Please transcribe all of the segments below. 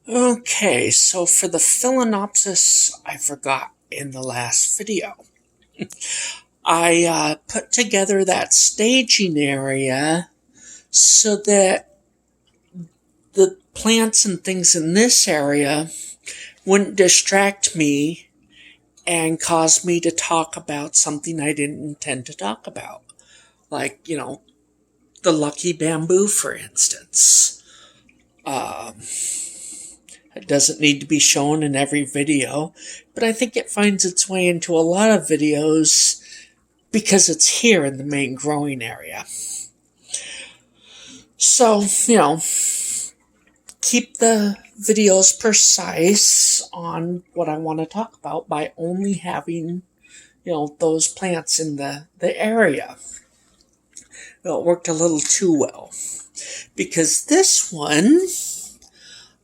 Okay, so for the phalaenopsis, I forgot in the last video. I put together that staging area so that the plants and things in this area wouldn't distract me and cause me to talk about something I didn't intend to talk about. Like, the lucky bamboo, for instance. It doesn't need to be shown in every video, but I think it finds its way into a lot of videos because it's here in the main growing area. So, keep the videos precise on what I want to talk about by only having, those plants in the area. Well, it worked a little too well. Because this one,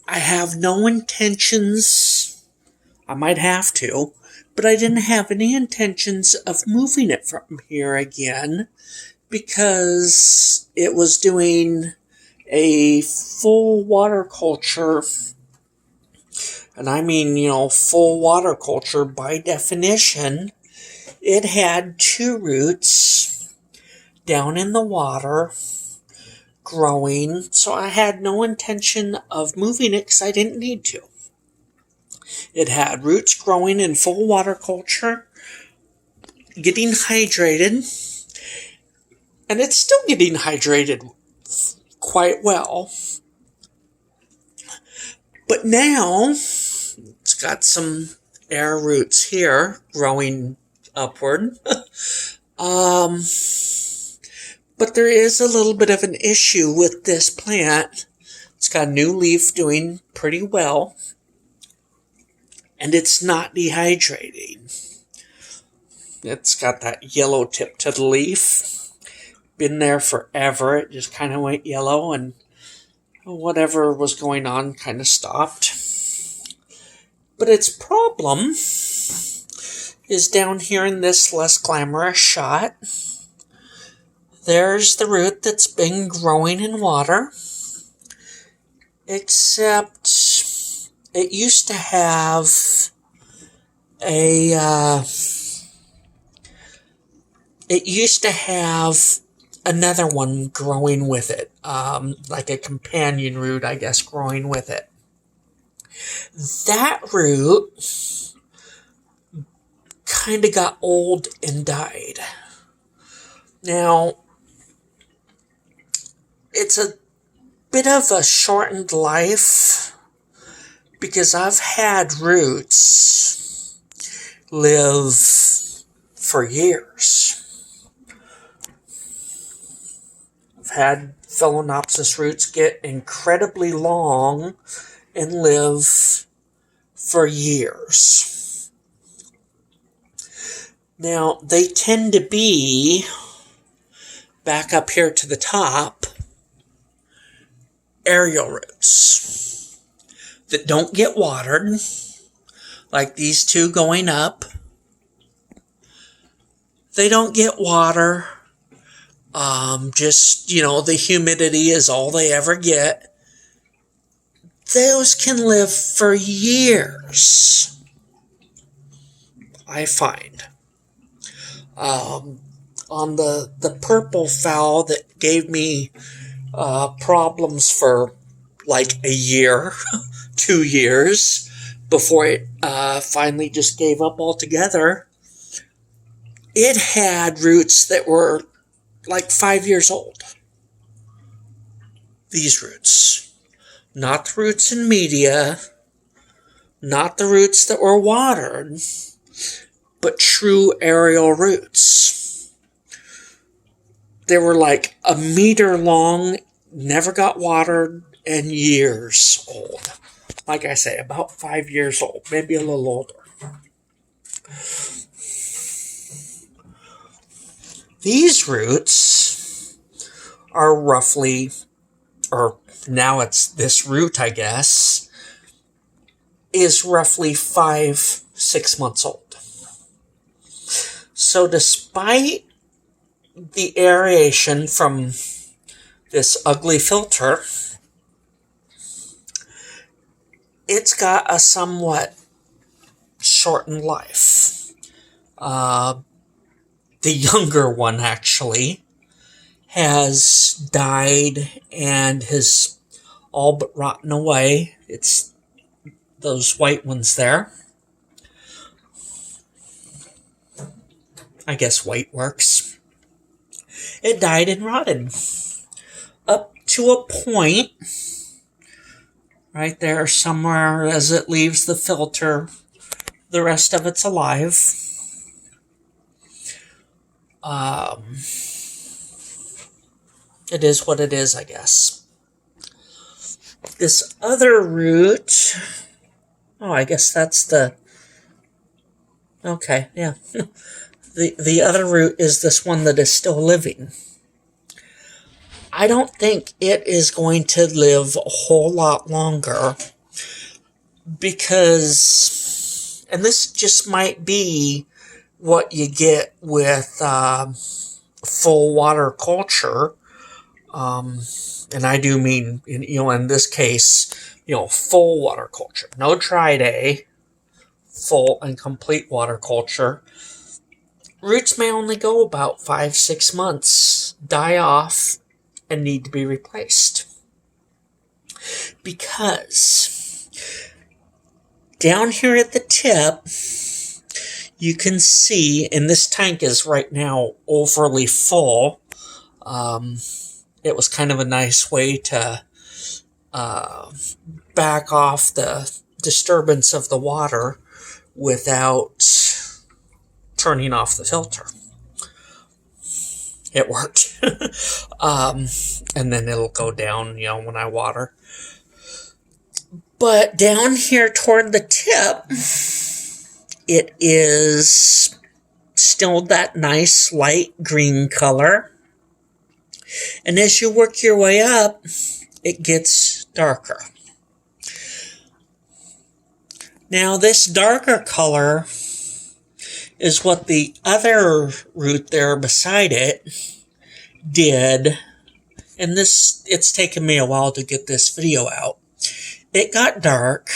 I have no intentions, I might have to, but I didn't have any intentions of moving it from here again because it was doing a full water culture. And I mean, full water culture by definition. It had two roots down in the water growing, so I had no intention of moving it because I didn't need to. It had roots growing in full water culture, getting hydrated, and it's still getting hydrated quite well. But now, it's got some air roots here growing upward. But there is a little bit of an issue with this plant. It's got a new leaf doing pretty well, and it's not dehydrating. It's got that yellow tip to the leaf. Been there forever. It just kind of went yellow, and whatever was going on kind of stopped. But its problem is down here in this less glamorous shot. There's the root that's been growing in water, except it used to have another one growing with it, like a companion root, I guess, growing with it. That root kind of got old and died. Now, it's a bit of a shortened life because I've had roots live for years. I've had phalaenopsis roots get incredibly long and live for years. Now, they tend to be back up here to the top, aerial roots that don't get watered, like these two going up. They don't get water. The humidity is all they ever get. Those can live for years, I find. On the purple phal that gave me problems for like a year, 2 years, before it finally just gave up altogether. It had roots that were like 5 years old. These roots. Not the roots in media, not the roots that were watered, but true aerial roots. They were like a meter long, never got watered, and years old. Like I say, about 5 years old, maybe a little older. These roots are roughly, or now it's this root, I guess, is roughly 5-6 months old. So despite the aeration from this ugly filter, it's got a somewhat shortened life. The younger one, actually, has died and has all but rotten away. It's those white ones there. I guess white works. It died and rotted. Up to a point, right there somewhere as it leaves the filter. The rest of it's alive. It is what it is, I guess. This other root... Oh, I guess that's the... Okay, yeah. The other root is this one that is still living. I don't think it is going to live a whole lot longer because, and this just might be what you get with full water culture, and I do mean, in this case, full water culture, no dry day, full and complete water culture. Roots may only go about 5-6 months, die off, and need to be replaced. Because down here at the tip, you can see, and this tank is right now overly full. It was kind of a nice way to back off the disturbance of the water without turning off the filter. It worked. And then it'll go down, when I water. But down here toward the tip, it is still that nice light green color. And as you work your way up, it gets darker. Now, this darker color is what the other root there beside it did. And it's taken me a while to get this video out. It got dark,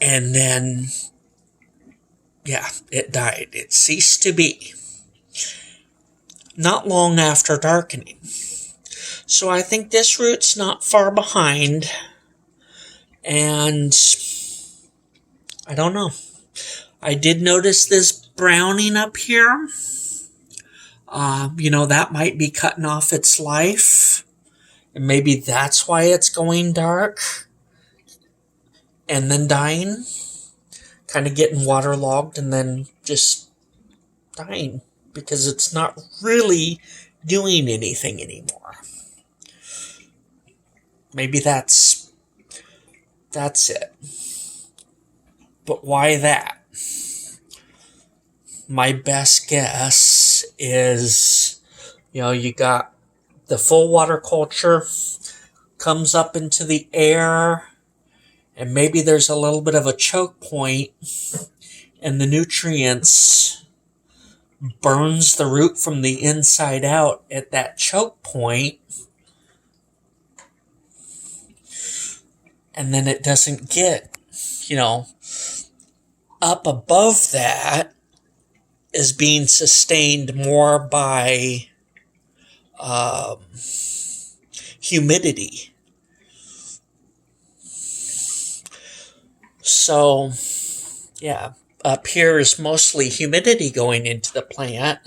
and then, it died. It ceased to be. Not long after darkening. So I think this root's not far behind, and I don't know. I did notice this browning up here. That might be cutting off its life. And maybe that's why it's going dark. And then dying. Kind of getting waterlogged and then just dying. Because it's not really doing anything anymore. Maybe that's it. But why that? My best guess is, you got the full water culture comes up into the air, and maybe there's a little bit of a choke point, and the nutrients burns the root from the inside out at that choke point, and then it doesn't get, up above that, is being sustained more by humidity. So, up here is mostly humidity going into the plant.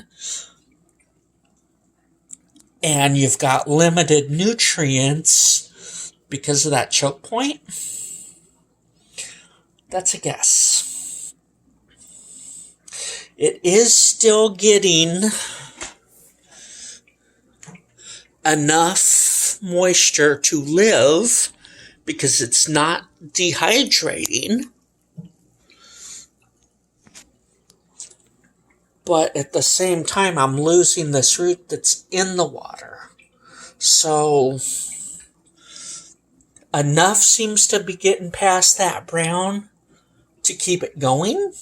And you've got limited nutrients because of that choke point. That's a guess. It is still getting enough moisture to live because it's not dehydrating. But at the same time, I'm losing this root that's in the water. So enough seems to be getting past that brown to keep it going.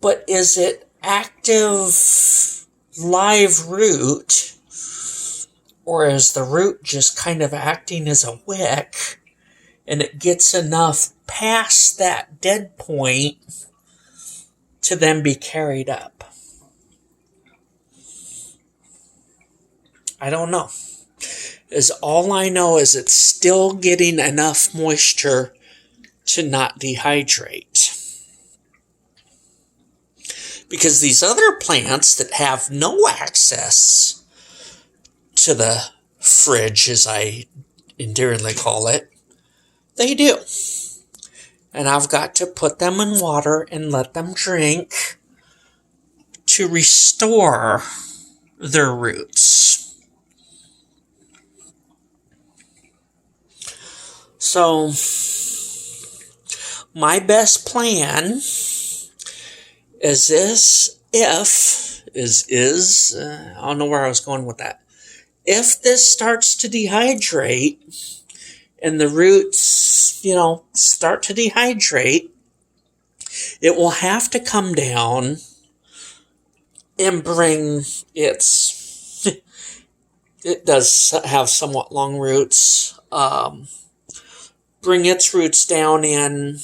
But is it active live root or is the root just kind of acting as a wick and it gets enough past that dead point to then be carried up? I don't know. All I know is it's still getting enough moisture to not dehydrate. Because these other plants that have no access to the fridge, as I endearingly call it, they do. And I've got to put them in water and let them drink to restore their roots. So, my best plan is this, I don't know where I was going with that. If this starts to dehydrate, and the roots, start to dehydrate, it will have to come down and bring its, it does have somewhat long roots, bring its roots down in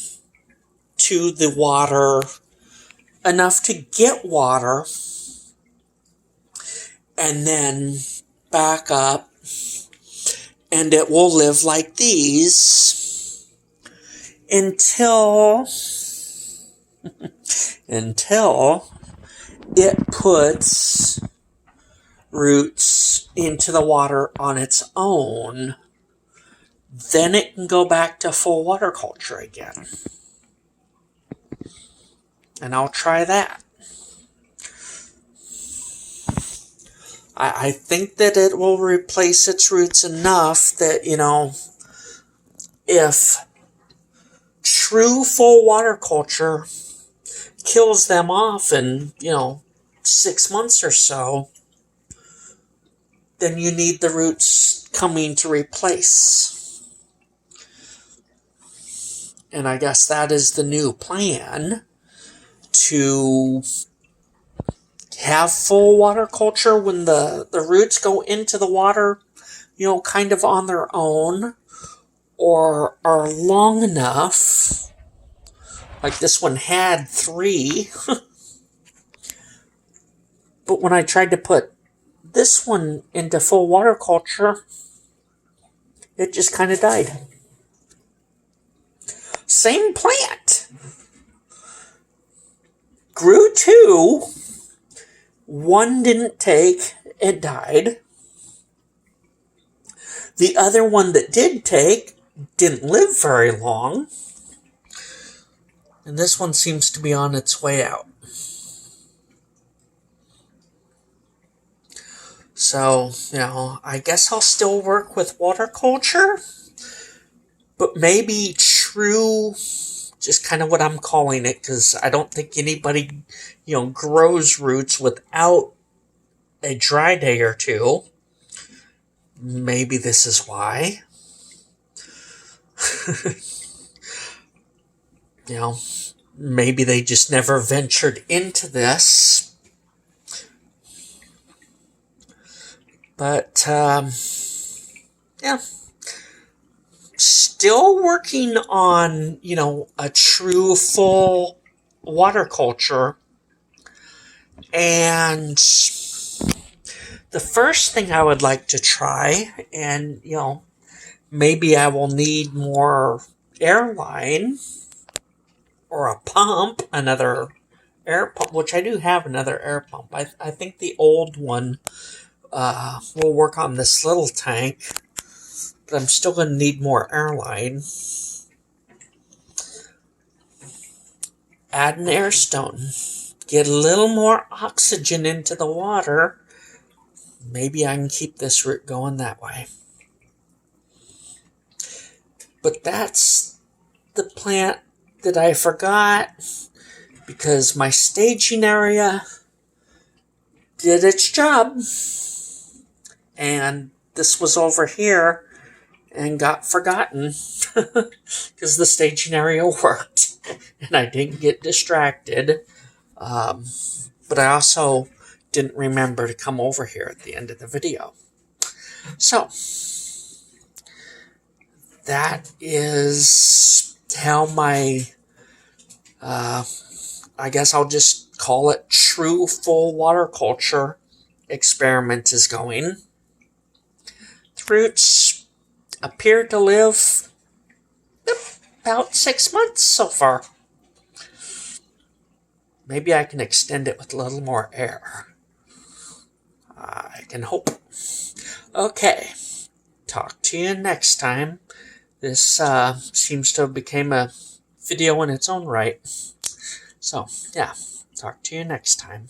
to the water enough to get water and then back up, and it will live like these until it puts roots into the water on its own. Then it can go back to full water culture again. And I'll try that. I think that it will replace its roots enough that, if true full water culture kills them off in, 6 months or so, then you need the roots coming to replace. And I guess that is the new plan, to have full water culture when the roots go into the water, kind of on their own, or are long enough, like this one had 3, but when I tried to put this one into full water culture, it just kind of died. Same plant. Grew 2. 1 didn't take, it died. The other one that did take didn't live very long. And this one seems to be on its way out. So, I guess I'll still work with water culture, but maybe true, just kind of what I'm calling it, because I don't think anybody, grows roots without a dry day or two. Maybe this is why. Maybe they just never ventured into this. But, still working on, a true full water culture. And the first thing I would like to try, and, maybe I will need more airline or a pump, another air pump, which I do have another air pump. I think the old one will work on this little tank, but I'm still going to need more airline. Add an air stone. Get a little more oxygen into the water. Maybe I can keep this root going that way. But that's the plant that I forgot, because my staging area did its job. And this was over here and got forgotten because the staging area worked and I didn't get distracted. But I also didn't remember to come over here at the end of the video. So, that is how my, I guess I'll just call it true full water culture experiment is going. The roots appear to live about 6 months so far. Maybe I can extend it with a little more air. I can hope. Okay. Talk to you next time. This seems to have become a video in its own right. So, yeah. Talk to you next time.